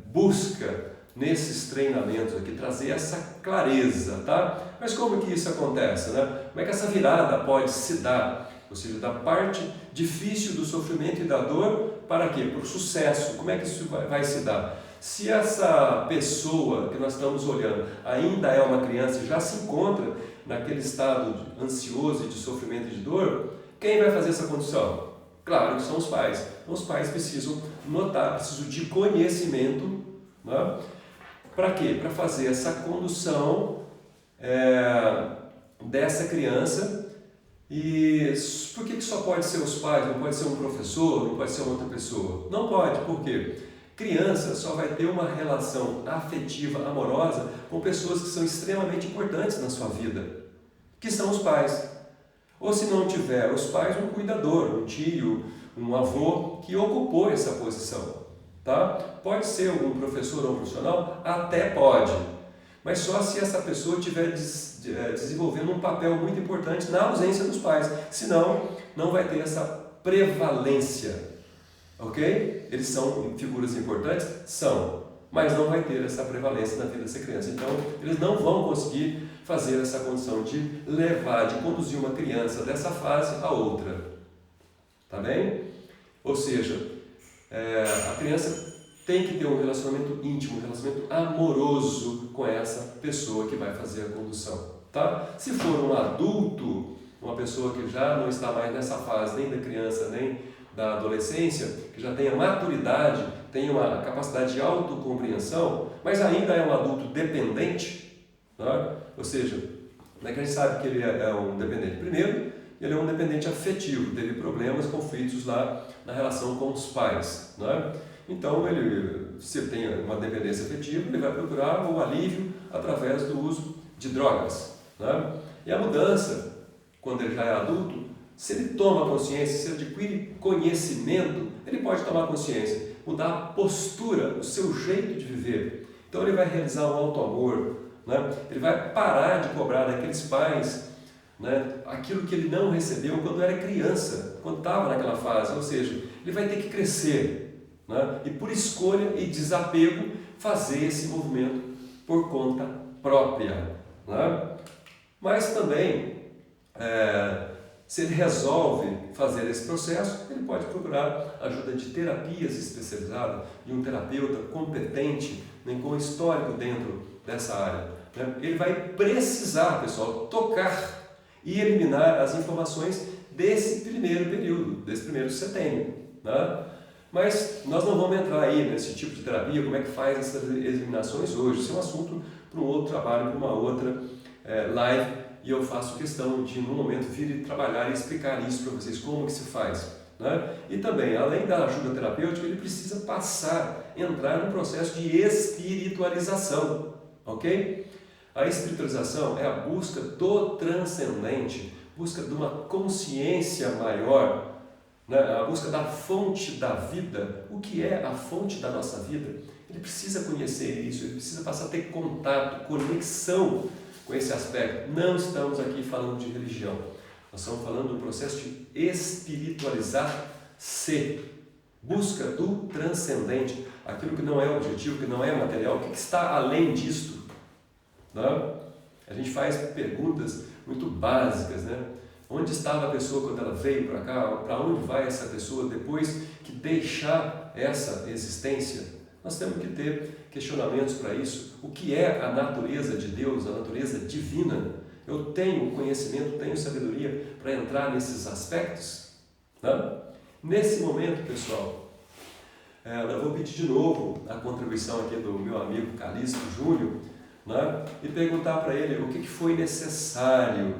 S1: busca nesses treinamentos aqui, trazer essa clareza, tá? Mas como que isso acontece, né? Como é que essa virada pode se dar? Ou seja, da parte difícil do sofrimento e da dor, para quê? Para o sucesso. Como é que isso vai se dar? Se essa pessoa que nós estamos olhando ainda é uma criança e já se encontra naquele estado ansioso e de sofrimento e de dor, quem vai fazer essa condução? Claro que são os pais. Então os pais precisam notar, precisam de conhecimento, né? Para quê? Para fazer essa condução dessa criança. E por que só pode ser os pais, não pode ser um professor, não pode ser outra pessoa? Não pode, por quê? Criança só vai ter uma relação afetiva, amorosa com pessoas que são extremamente importantes na sua vida, que são os pais. Ou se não tiver os pais, um cuidador, um tio, um avô que ocupou essa posição. Tá? Pode ser um professor ou um profissional? Até pode. Mas só se essa pessoa estiver desenvolvendo um papel muito importante na ausência dos pais. Senão, não vai ter essa prevalência. Ok? Eles são figuras importantes? São. Mas não vai ter essa prevalência na vida dessa criança. Então, eles não vão conseguir fazer essa condição de levar, de conduzir uma criança dessa fase a outra. Tá bem? Ou seja, a criança tem que ter um relacionamento íntimo, um relacionamento amoroso com essa pessoa que vai fazer a condução. Tá? Se for um adulto, uma pessoa que já não está mais nessa fase, nem da criança, nem da adolescência, que já tem a maturidade, tem uma capacidade de autocompreensão, mas ainda é um adulto dependente, tá? Ou seja, como é que a gente sabe que ele é um dependente? Primeiro, ele é um dependente afetivo, teve problemas, conflitos lá na relação com os pais, né? Então, se ele tem uma dependência afetiva, ele vai procurar o alívio através do uso de drogas, né? E a mudança, quando ele já é adulto, se ele toma consciência, se ele adquire conhecimento, ele pode tomar consciência, mudar a postura, o seu jeito de viver. Então ele vai realizar um auto-amor, né? Ele vai parar de cobrar daqueles pais, né, aquilo que ele não recebeu quando era criança, quando estava naquela fase. Ou seja, ele vai ter que crescer, né? E por escolha e desapego fazer esse movimento por conta própria, né? Mas também, se ele resolve fazer esse processo, ele pode procurar ajuda de terapias especializadas, de um terapeuta competente, né, com histórico dentro dessa área, né? Ele vai precisar, pessoal, tocar e eliminar as informações desse primeiro período, desse primeiro setênio, né? Mas nós não vamos entrar aí nesse tipo de terapia, como é que faz essas eliminações hoje. Isso é um assunto para um outro trabalho, para uma outra live, e eu faço questão de, no momento, vir e trabalhar e explicar isso para vocês, como que se faz, né? E também, além da ajuda terapêutica, ele precisa entrar no processo de espiritualização, ok? A espiritualização é a busca do transcendente, busca de uma consciência maior, né? A busca da fonte da vida. O que é a fonte da nossa vida? Ele precisa conhecer isso, ele precisa passar a ter contato, conexão com esse aspecto. Não estamos aqui falando de religião, nós estamos falando do processo de espiritualizar-se, busca do transcendente, aquilo que não é objetivo, que não é material, o que está além disto. Não? A gente faz perguntas muito básicas, né? Onde estava a pessoa quando ela veio para cá? Para onde vai essa pessoa depois que deixar essa existência? Nós temos que ter questionamentos para isso. O que é a natureza de Deus, a natureza divina? Eu tenho conhecimento, tenho sabedoria para entrar nesses aspectos? Não? Nesse momento, pessoal, eu vou pedir de novo a contribuição aqui do meu amigo Calixto Júnior, né? E perguntar para ele o que foi necessário,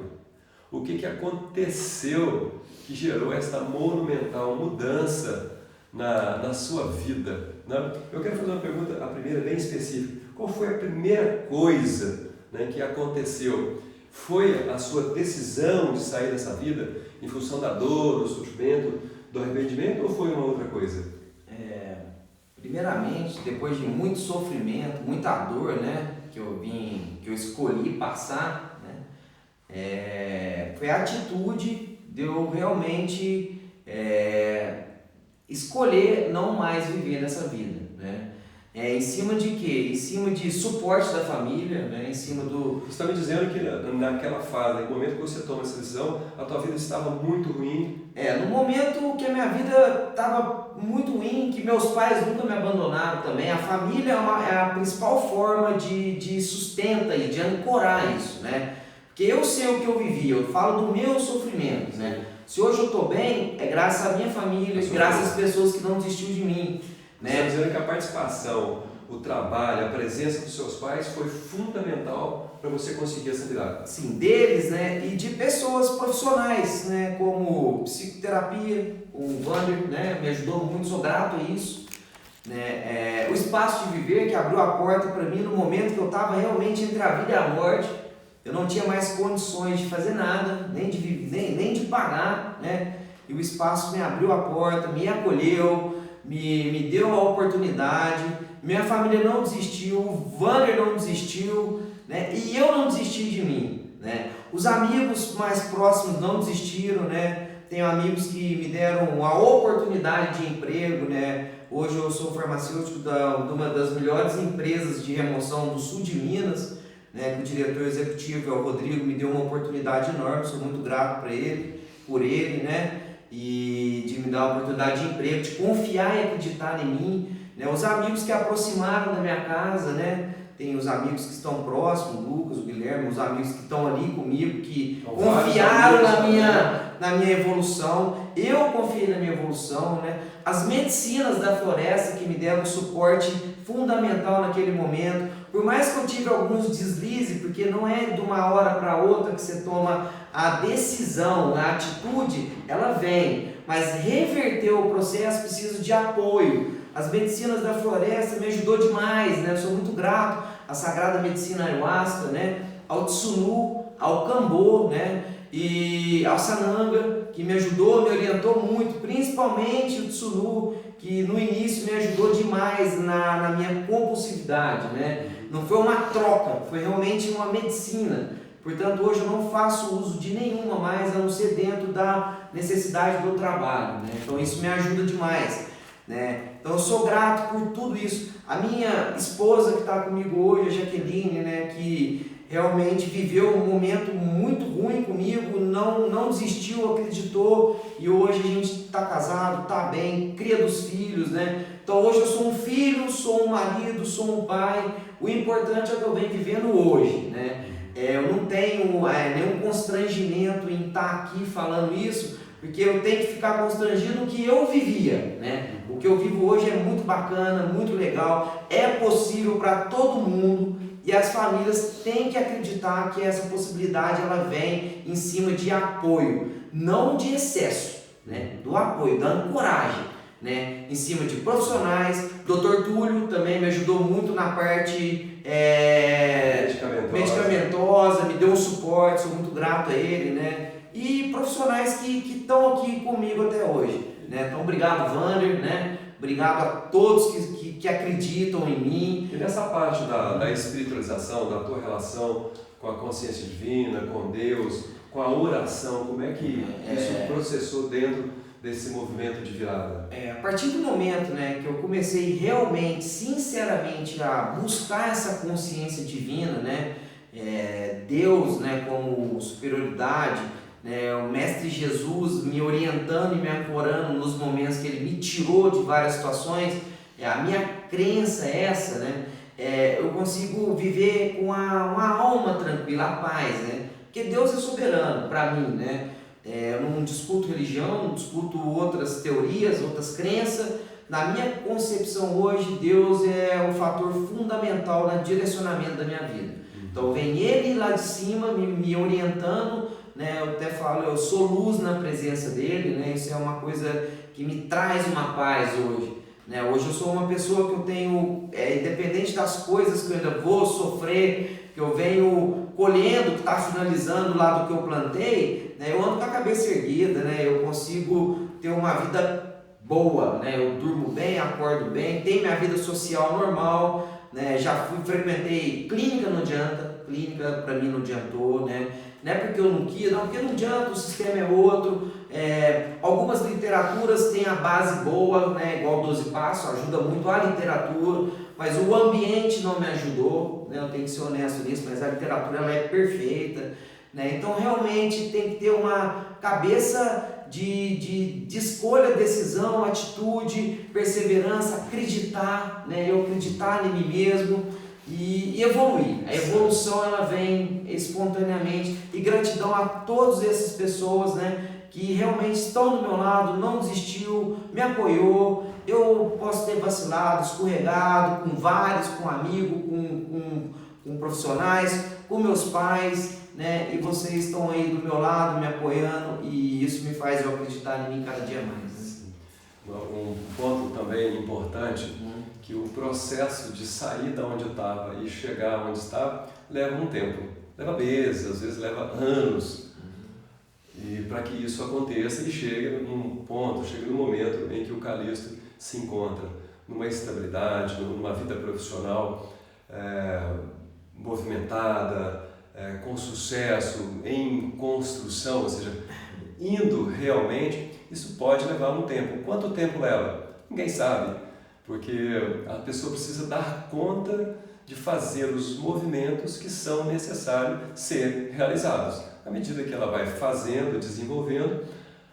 S1: o que aconteceu que gerou esta monumental mudança na sua vida, né? Eu quero fazer uma pergunta, a primeira bem específica. Qual foi a primeira coisa, né, que aconteceu? Foi a sua decisão de sair dessa vida em função da dor, do sofrimento, do arrependimento, ou foi uma outra coisa?
S3: Primeiramente, depois de muito sofrimento, muita dor, né, que eu escolhi passar, né, foi a atitude de eu realmente escolher não mais viver nessa vida, né? Em cima de quê? Em cima de suporte da família, né? Em cima do...
S1: Você está me dizendo que naquela fase, no momento que você toma essa decisão, a tua vida estava muito ruim?
S3: No momento que a minha vida estava muito ruim, que meus pais nunca me abandonaram também, a família é a principal forma de sustento e de ancorar isso, né? Porque eu sei o que eu vivi, eu falo do meu sofrimento, né? Se hoje eu estou bem, é graças à minha família, graças às pessoas que não desistiu de mim.
S1: Você está dizendo que a participação, o trabalho, a presença dos seus pais foi fundamental para você conseguir essa virada?
S3: Sim, deles, né? E de pessoas profissionais, né? Como psicoterapia, o Wander, né? Me ajudou muito, sou grato a isso. Né? O Espaço de Viver, que abriu a porta para mim no momento que eu estava realmente entre a vida e a morte. Eu não tinha mais condições de fazer nada, nem de pagar, né? E o Espaço me abriu a porta, me acolheu, me deu a oportunidade. Minha família não desistiu, o Wander não desistiu, né? E eu não desisti de mim, né? Os amigos mais próximos não desistiram, né? Tenho amigos que me deram a oportunidade de emprego, né? Hoje eu sou farmacêutico de uma das melhores empresas de remoção do sul de Minas, né? O diretor executivo é o Rodrigo, me deu uma oportunidade enorme, sou muito grato por ele, né? E de me dar a oportunidade de emprego, de confiar e acreditar em mim, né? Os amigos que aproximaram da minha casa, né? Tem os amigos que estão próximos, o Lucas, o Guilherme, os amigos que estão ali comigo, que confiaram na minha evolução, eu confiei na minha evolução, né? As medicinas da floresta que me deram suporte fundamental naquele momento, por mais que eu tive alguns deslizes, porque não é de uma hora para outra que você toma a decisão, a atitude, ela vem, mas reverter o processo precisa de apoio. As medicinas da floresta me ajudou demais, né? Eu sou muito grato à Sagrada Medicina Ayahuasca, né? Ao Tsunu, ao Cambô, né? E ao Sananga, que me ajudou, me orientou muito, principalmente o Tsunu, que no início me ajudou demais na minha compulsividade, né? Não foi uma troca, foi realmente uma medicina. Portanto, hoje eu não faço uso de nenhuma mais, a não ser dentro da necessidade do trabalho, né? Então isso me ajuda demais, né? Então eu sou grato por tudo isso. A minha esposa que está comigo hoje, a Jaqueline, né? Que realmente viveu um momento muito ruim comigo, não desistiu, acreditou, e hoje a gente está casado, está bem, cria dos filhos, né? Então hoje eu sou um filho, sou um marido, sou um pai. O importante é o que eu venho vivendo hoje, né? Eu não tenho nenhum constrangimento em estar aqui falando isso, porque eu tenho que ficar constrangido no que eu vivia, né? O que eu vivo hoje é muito bacana, muito legal, é possível para todo mundo, e as famílias têm que acreditar que essa possibilidade ela vem em cima de apoio, não de excesso, né? Do apoio, da ancoragem, né? Em cima de profissionais. Dr. Túlio também me ajudou muito na parte medicamentosa, me deu um suporte, sou muito grato a ele, né? E profissionais que estão aqui comigo até hoje, né? Então obrigado, Wander, né? Obrigado a todos que acreditam em mim.
S1: E nessa parte da espiritualização, da tua relação com a consciência divina, com Deus, com a oração, como é que isso processou dentro desse movimento de virada?
S3: A partir do momento, né, que eu comecei realmente, sinceramente, a buscar essa consciência divina, né, Deus, né, como superioridade, né, o Mestre Jesus me orientando e me ancorando nos momentos que Ele me tirou de várias situações, a minha crença é essa, né, eu consigo viver com uma alma tranquila, a paz, né, porque Deus é soberano para mim, né. Eu não discuto religião, não discuto outras teorias, outras crenças. Na minha concepção hoje, Deus é um fator fundamental no direcionamento da minha vida. Então vem Ele lá de cima me orientando, né? Eu até falo, eu sou luz na presença dEle, né? Isso é uma coisa que me traz uma paz hoje, né? Hoje eu sou uma pessoa que eu tenho, independente das coisas que eu ainda vou sofrer, que eu venho colhendo, que está finalizando lá do que eu plantei, né? Eu ando com a cabeça erguida, né? Eu consigo ter uma vida boa, né? Eu durmo bem, acordo bem, tenho minha vida social normal, né? Já frequentei clínica, não adianta, clínica para mim não adiantou, né? Não é porque eu não quis, não, porque não adianta, o sistema é outro. Algumas literaturas têm a base boa, né? Igual 12 Passos, ajuda muito a literatura, mas o ambiente não me ajudou, né? Eu tenho que ser honesto nisso, mas a literatura ela é perfeita, né? Então realmente tem que ter uma cabeça de escolha, decisão, atitude, perseverança, acreditar, né? Eu acreditar em mim mesmo e evoluir. A evolução ela vem espontaneamente, e gratidão a todas essas pessoas, né, que realmente estão do meu lado, não desistiu, me apoiou. Eu posso ter vacilado, escorregado com vários, com amigos, com profissionais, com meus pais, né? E vocês estão aí do meu lado, me apoiando, e isso me faz eu acreditar em mim cada dia mais.
S1: Um ponto também importante, que o processo de sair da onde eu estava e chegar onde estava leva um tempo, leva meses, às vezes leva anos. E para que isso aconteça, ele chega num ponto, chega num momento em que o Calixto se encontra numa estabilidade, numa vida profissional movimentada, com sucesso, em construção, ou seja, indo realmente. Isso pode levar um tempo. Quanto tempo leva? Ninguém sabe, porque a pessoa precisa dar conta de fazer os movimentos que são necessários ser realizados. À medida que ela vai fazendo, desenvolvendo,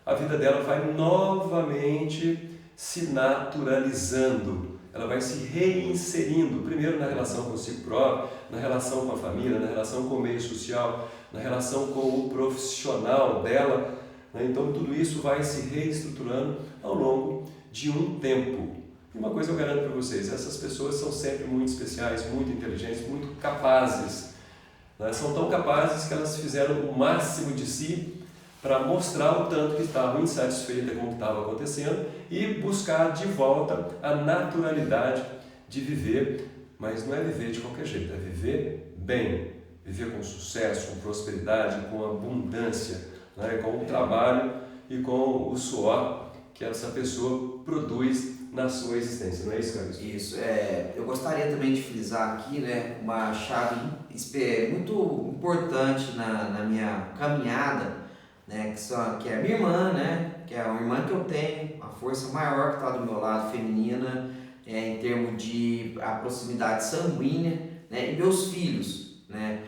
S1: a vida dela vai novamente se naturalizando. Ela vai se reinserindo, primeiro na relação consigo próprio, na relação com a família, na relação com o meio social, na relação com o profissional dela. Então tudo isso vai se reestruturando ao longo de um tempo. E uma coisa eu garanto para vocês, essas pessoas são sempre muito especiais, muito inteligentes, muito capazes. São tão capazes que elas fizeram o máximo de si para mostrar o tanto que estavam insatisfeitas com o que estava acontecendo e buscar de volta a naturalidade de viver. Mas não é viver de qualquer jeito, é viver bem, viver com sucesso, com prosperidade, com abundância, com o trabalho e com o suor que essa pessoa produz na sua existência, não é isso, Carlos?
S3: Isso, eu gostaria também de frisar aqui, né, uma chave muito importante na minha caminhada, né, que é a minha irmã, né, que é uma irmã que eu tenho, a força maior que está do meu lado, feminina, em termos de a proximidade sanguínea, né, e meus filhos, né.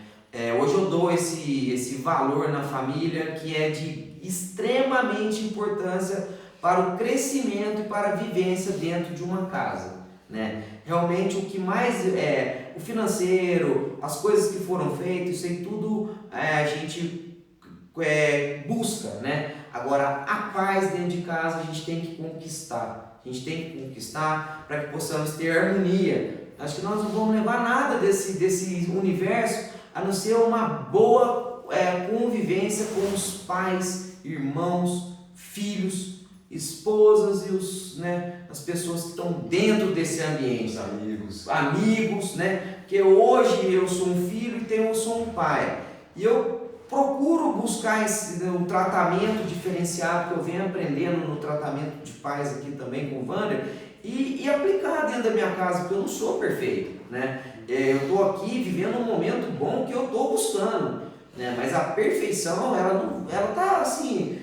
S3: Hoje eu dou esse valor na família que é de extremamente importância para o crescimento e para a vivência dentro de uma casa, né? Realmente o que mais o financeiro, as coisas que foram feitas, isso aí tudo a gente busca, né? Agora a paz dentro de casa a gente tem que conquistar, para que possamos ter harmonia. Acho que nós não vamos levar nada desse universo a não ser uma boa convivência com os pais, irmãos, filhos, esposas e as pessoas que estão dentro desse ambiente. Amigos, né? Porque hoje eu sou um filho e eu sou um pai. E eu procuro buscar um tratamento diferenciado que eu venho aprendendo no tratamento de pais aqui também com o Wander e aplicar dentro da minha casa, porque eu não sou perfeito, né? Eu estou aqui vivendo um momento bom que eu estou buscando, né? Mas a perfeição, ela está assim,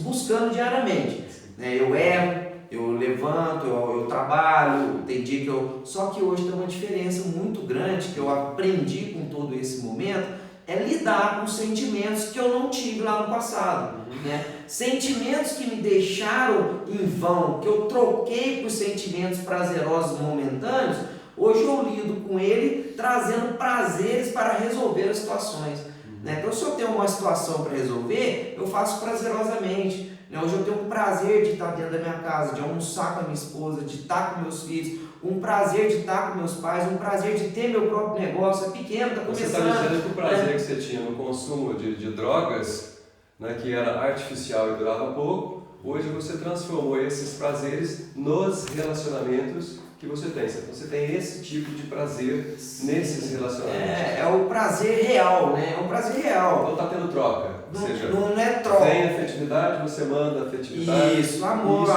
S3: buscando diariamente, né? Eu erro, eu levanto, eu trabalho, tem dia que Só que hoje tem uma diferença muito grande que eu aprendi com todo esse momento, é lidar com sentimentos que eu não tive lá no passado, né? Sentimentos que me deixaram em vão, que eu troquei por sentimentos prazerosos momentâneos, hoje eu lido com ele trazendo prazeres para resolver as situações, né? Então se eu tenho uma situação para resolver, eu faço prazerosamente, né? Hoje eu tenho um prazer de estar dentro da minha casa, de almoçar com a minha esposa, de estar com meus filhos, um prazer de estar com meus pais, um prazer de ter meu próprio negócio, é pequeno, está começando.
S1: Você está dizendo que o prazer que você tinha no consumo de drogas, né, que era artificial e durava pouco, hoje você transformou esses prazeres nos relacionamentos que você tem. Então você tem esse tipo de prazer nesses relacionamentos.
S3: É o prazer real, né? É um prazer real.
S1: Não está tendo troca.
S3: Não,
S1: ou seja,
S3: não é troca.
S1: Tem afetividade, você manda afetividade.
S3: Isso, amor,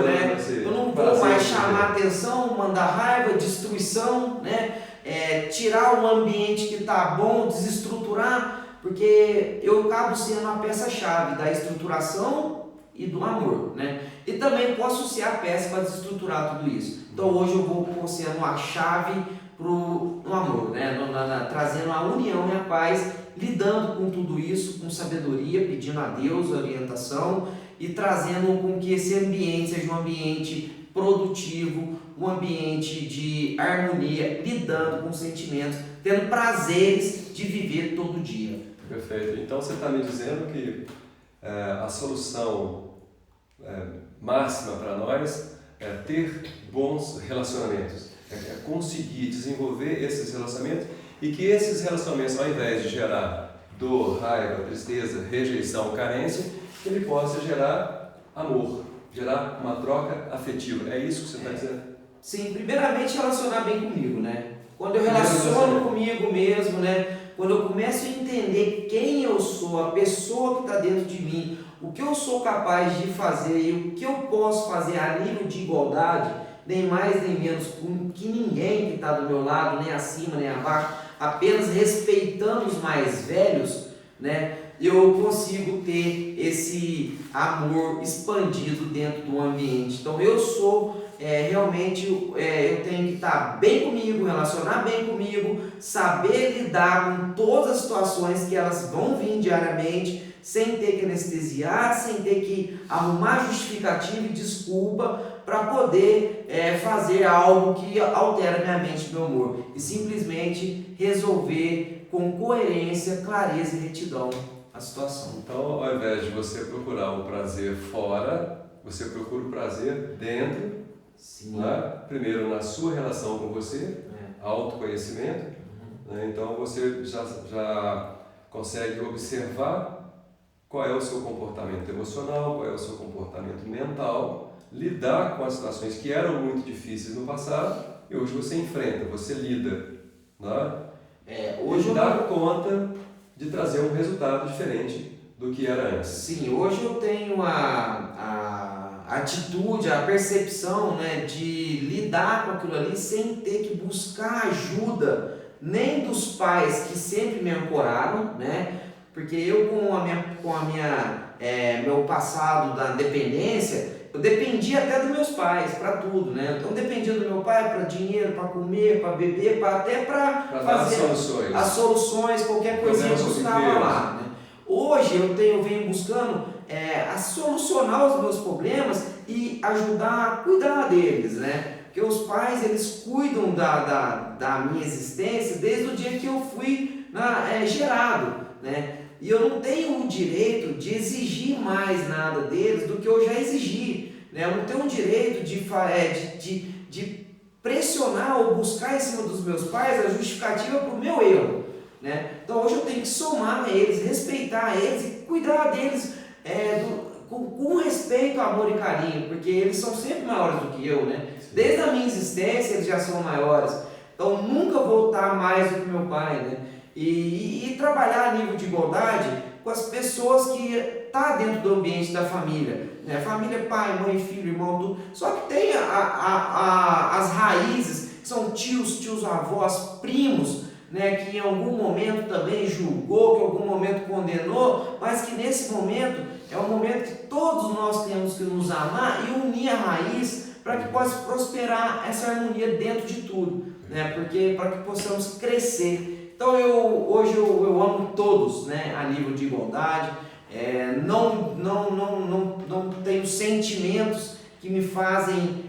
S3: né? Eu não vou mais chamar atenção, mandar raiva, destruição, né? Tirar um ambiente que está bom, desestruturar, porque eu acabo sendo a peça-chave da estruturação e do amor, né? E também posso ser a peça para desestruturar tudo isso. Então hoje eu vou sendo a chave no amor, né? Trazendo a união e a paz, lidando com tudo isso com sabedoria, pedindo a Deus orientação e trazendo com que esse ambiente seja um ambiente produtivo, um ambiente de harmonia, lidando com sentimentos, tendo prazeres de viver todo dia.
S1: Perfeito. Então você está me dizendo que a solução máxima para nós é ter bons relacionamentos, é conseguir desenvolver esses relacionamentos e que esses relacionamentos, ao invés de gerar dor, raiva, tristeza, rejeição, carência, ele possa gerar amor, gerar uma troca afetiva. É isso que você está dizendo?
S3: Sim, primeiramente relacionar bem comigo, né? Quando eu relaciono comigo mesmo, né? Quando eu começo a entender quem eu sou, a pessoa que está dentro de mim, o que eu sou capaz de fazer e o que eu posso fazer a nível de igualdade, nem mais nem menos com que ninguém que está do meu lado, nem acima nem abaixo, apenas respeitando os mais velhos, né? Eu consigo ter esse amor expandido dentro do ambiente. Então eu sou realmente, eu tenho que estar bem comigo, relacionar bem comigo, saber lidar com todas as situações que elas vão vir diariamente, sem ter que anestesiar, sem ter que arrumar justificativa e desculpa para poder fazer algo que altera minha mente e meu humor. E simplesmente resolver com coerência, clareza e retidão a situação.
S1: Então, ao invés de você procurar o prazer fora, você procura o prazer dentro.
S3: Sim.
S1: Né? Primeiro na sua relação com você, autoconhecimento. Né? Então você já consegue observar qual é o seu comportamento emocional, qual é o seu comportamento mental, lidar com as situações que eram muito difíceis no passado e hoje você enfrenta, você lida. Né?
S3: Hoje
S1: e dá conta de trazer um resultado diferente do que era antes.
S3: Sim, hoje eu tenho a atitude, a percepção, né, de lidar com aquilo ali sem ter que buscar ajuda nem dos pais que sempre me ancoraram, né? Porque eu com a minha meu passado da dependência, eu dependia até dos meus pais para tudo, né? Então eu dependia do meu pai para dinheiro, para comer, para beber, até para fazer as soluções, qualquer coisinha eu buscava lá, né? Hoje eu venho buscando a solucionar os meus problemas e ajudar a cuidar deles, né? Porque os pais, eles cuidam da minha existência desde o dia que eu fui gerado, né? E eu não tenho o direito de exigir mais nada deles do que eu já exigi, né? Eu não tenho o direito de pressionar ou buscar em cima dos meus pais a justificativa para o meu erro, né? Então hoje eu tenho que somar a eles, respeitar eles e cuidar deles com respeito, amor e carinho, porque eles são sempre maiores do que eu, né? Desde a minha existência eles já são maiores, então nunca vou estar mais do que meu pai, né? E trabalhar a nível de igualdade com as pessoas que estão dentro do ambiente da família, né? Família, pai, mãe, filho, irmão, tudo. Só que tem as raízes, que são tios, avós, primos, né? Que em algum momento também julgou, que em algum momento condenou, mas que nesse momento é um momento que todos nós temos que nos amar e unir a raiz para que possa prosperar essa harmonia dentro de tudo, né? Porque para que possamos crescer. Então hoje eu amo todos, né? A nível de igualdade, não tenho sentimentos que me fazem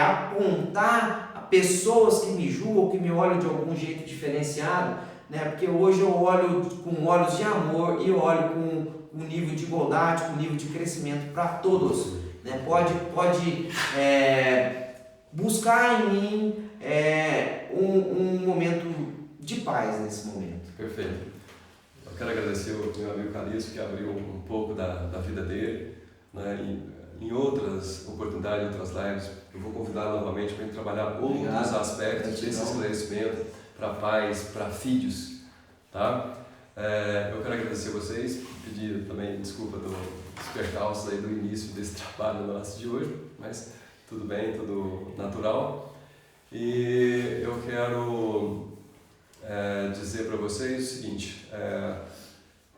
S3: apontar a pessoas que me julgam, que me olham de algum jeito diferenciado, né? Porque hoje eu olho com olhos de amor e olho com um nível de igualdade, com um nível de crescimento para todos, né? Pode buscar em mim um momento de paz nesse momento.
S1: Perfeito. Eu quero agradecer ao meu amigo Calixto, que abriu um pouco da vida dele, né? Em outras oportunidades, em outras lives, eu vou convidar novamente para a gente trabalhar outros aspectos desse esclarecimento para pais, para filhos, tá? Eu quero agradecer a vocês, pedir também desculpa dos percalços aí do início desse trabalho nosso de hoje, mas tudo bem, tudo natural. E eu quero dizer para vocês o seguinte,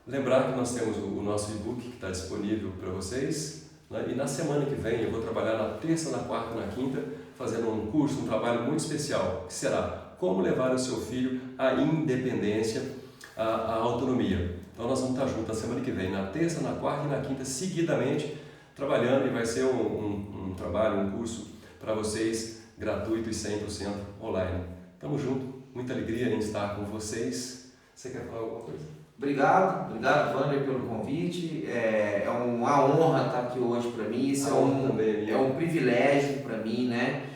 S1: lembrar que nós temos o nosso e-book que está disponível para vocês, né? E na semana que vem eu vou trabalhar na terça, na quarta e na quinta, fazendo um curso, um trabalho muito especial, que será como levar o seu filho à independência, à autonomia. Então nós vamos estar juntos na semana que vem, na terça, na quarta e na quinta, seguidamente, trabalhando, e vai ser um trabalho, um curso para vocês, gratuito e 100% online. Tamo junto, muita alegria em estar com vocês. Você quer falar alguma coisa?
S3: Obrigado, Wander, pelo convite. É uma honra estar aqui hoje para mim. Isso é um privilégio para mim, né?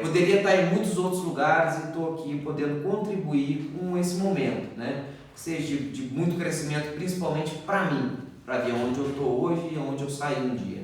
S3: Poderia estar em muitos outros lugares e estou aqui podendo contribuir com esse momento, né? Que seja de muito crescimento, principalmente para mim, para ver onde eu estou hoje e onde eu saí um dia.